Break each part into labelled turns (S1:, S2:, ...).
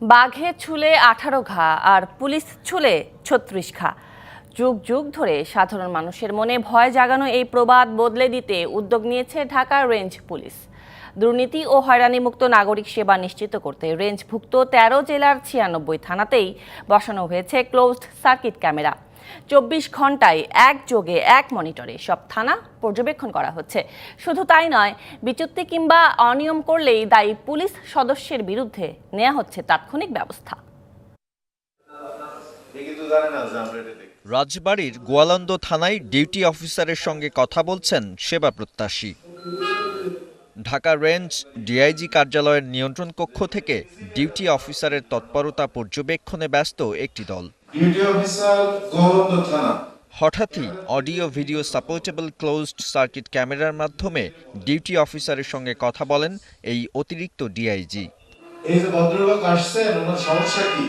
S1: বাঘে ছুলে 18 ঘা আর পুলিশ ছুলে 36 ঘা। যুগ যুগ ধরে সাধারণ মানুষের মনে ভয় জাগানো এই প্রবাদ বদলে দিতে উদ্যোগ নিয়েছে ঢাকা রেঞ্জ পুলিশ। দুর্নীতি ও হয়রানিমুক্ত নাগরিক সেবা নিশ্চিত করতে রেঞ্জভুক্ত 13 জেলার 96 থানাতেই বসানো হয়েছে ক্লোজড সার্কিট ক্যামেরা। 24 ঘন্টায় একযোগে এক মনিটরে সব থানা পর্যবেক্ষণ করা হচ্ছে। শুধু তাই নয়, বিচ্যুতি কিংবা অনিয়ম করলেই দায়ী পুলিশ সদস্যের বিরুদ্ধে নেওয়া হচ্ছে তাৎক্ষণিক ব্যবস্থা।
S2: রাজবাড়ীর গোয়ালন্দ থানায় ডিউটি অফিসারের সঙ্গে কথা বলছেন সেবা প্রত্যাশী। ঢাকা রেঞ্জ ডিআইজি কার্যালয়ের নিয়ন্ত্রণ কক্ষ থেকে ডিউটি অফিসারের তৎপরতা পর্যবেক্ষণে ব্যস্ত একটি দল। হঠাৎই audio video supportable closed circuit ক্যামেরার মাধ্যমে ডিউটি অফিসারের সঙ্গে কথা বলেন এই অতিরিক্ত ডিআইজি।
S3: এই যে ভদ্রলোক আসছেন, ওনার সমস্যা কি?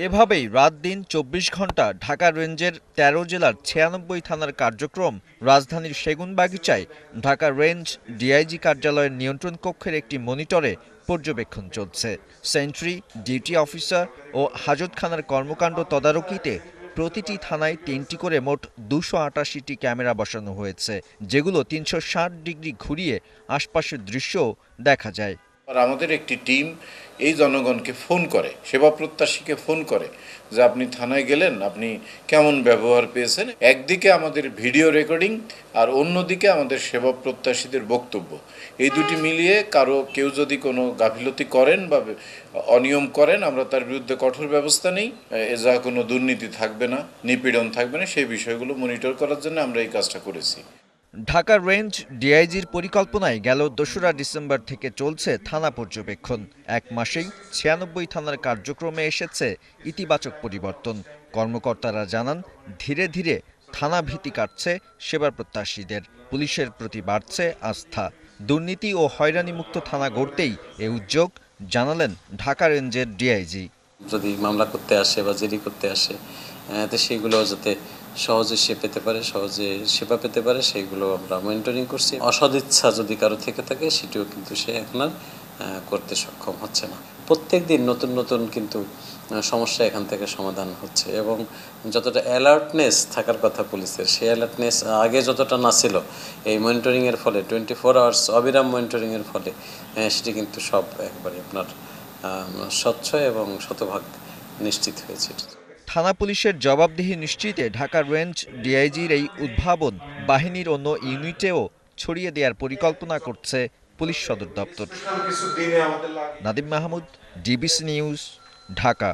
S2: এভাবেই রাত দিন 24 ঘন্টা ঢাকা রেঞ্জের 13 জেলার 96 থানার কার্যক্রম রাজধানীর সেগুনবাগিচায় ঢাকা রেঞ্জ ডিআইজি কার্যালয়ের নিয়ন্ত্রণ কক্ষের একটি মনিটরে পর্যবেক্ষণ চলছে। সেন্ট্রি, ডিউটি অফিসার ও হাজতখানার কর্মকাণ্ড তদারকিতে প্রতিটি থানায় 3টি করে মোট 288টি ক্যামেরা বসানো হয়েছে, যেগুলো 360 ডিগ্রি ঘুরিয়ে আশপাশের দৃশ্যও দেখা যায়।
S4: আমাদের একটি টিম এই জনগণকে ফোন করে, সেবা প্রত্যাশীকে ফোন করে যে আপনি থানায় গেলেন, আপনি কেমন ব্যবহার পেয়েছেন। একদিকে আমাদের ভিডিও রেকর্ডিং আর অন্যদিকে আমাদের সেবা প্রত্যাশীদের বক্তব্য, এই দুটি মিলিয়ে কেউ যদি কোনো গাফিলতি করেন বা অনিয়ম করেন, আমরা তার বিরুদ্ধে কঠোর ব্যবস্থা নিই। যা কোনো দুর্নীতি থাকবে না, নিপীড়ন থাকবে না, সেই বিষয়গুলো মনিটর করার জন্য আমরা এই কাজটা করেছি।
S2: ঢাকা রেঞ্জ ডিআইজির পরিকল্পনায় গেল 2রা ডিসেম্বর থেকে চলছে থানা পর্যবেক্ষণ। এক মাসেই 96 থানার কার্যক্রমে এসেছে ইতিবাচক পরিবর্তন। কর্মকর্তারা জানান, ধীরে ধীরে থানা ভীতি কাটছে সেবা প্রত্যাশীদের, পুলিশের প্রতি বাড়ছে আস্থা। দুর্নীতি ও হয়রানিমুক্ত থানা গড়তেই এ উদ্যোগ, জানালেন ঢাকা রেঞ্জের ডিআইজি।
S5: যদি মামলা করতে আসে বা জিডি করতে আসে, তো সেইগুলো যাতে সহজে সে পেতে পারে, সহজে সেবা পেতে পারে, সেইগুলো আমরা মনিটরিং করছি। অসদিচ্ছা যদি কারো থেকে থাকে, সেটিও কিন্তু সে এখন আর করতে সক্ষম হচ্ছে না। প্রত্যেক দিন নতুন নতুন কিন্তু সমস্যা এখান থেকে সমাধান হচ্ছে, এবং যতটা অ্যালার্টনেস থাকার কথা পুলিশের, সেই অ্যালার্টনেস আগে যতটা না ছিল, এই মনিটরিংয়ের ফলে 24 আওয়ার্স অবিরাম মনিটরিংয়ের ফলে সেটি কিন্তু সব একবারে আপনার স্বচ্ছ এবং শতভাগ নিশ্চিত হয়েছে।
S2: থানা পুলিশের জবাবদিহি নিশ্চিতে ঢাকা রেঞ্জ ডিআইজির এই উদ্ভাবন বাহিনীর অন্য ইউনিটেও ছড়িয়ে দেওয়ার পরিকল্পনা করছে পুলিশ সদর দপ্তর। Nadim Mahmud, DBC news, Dhaka.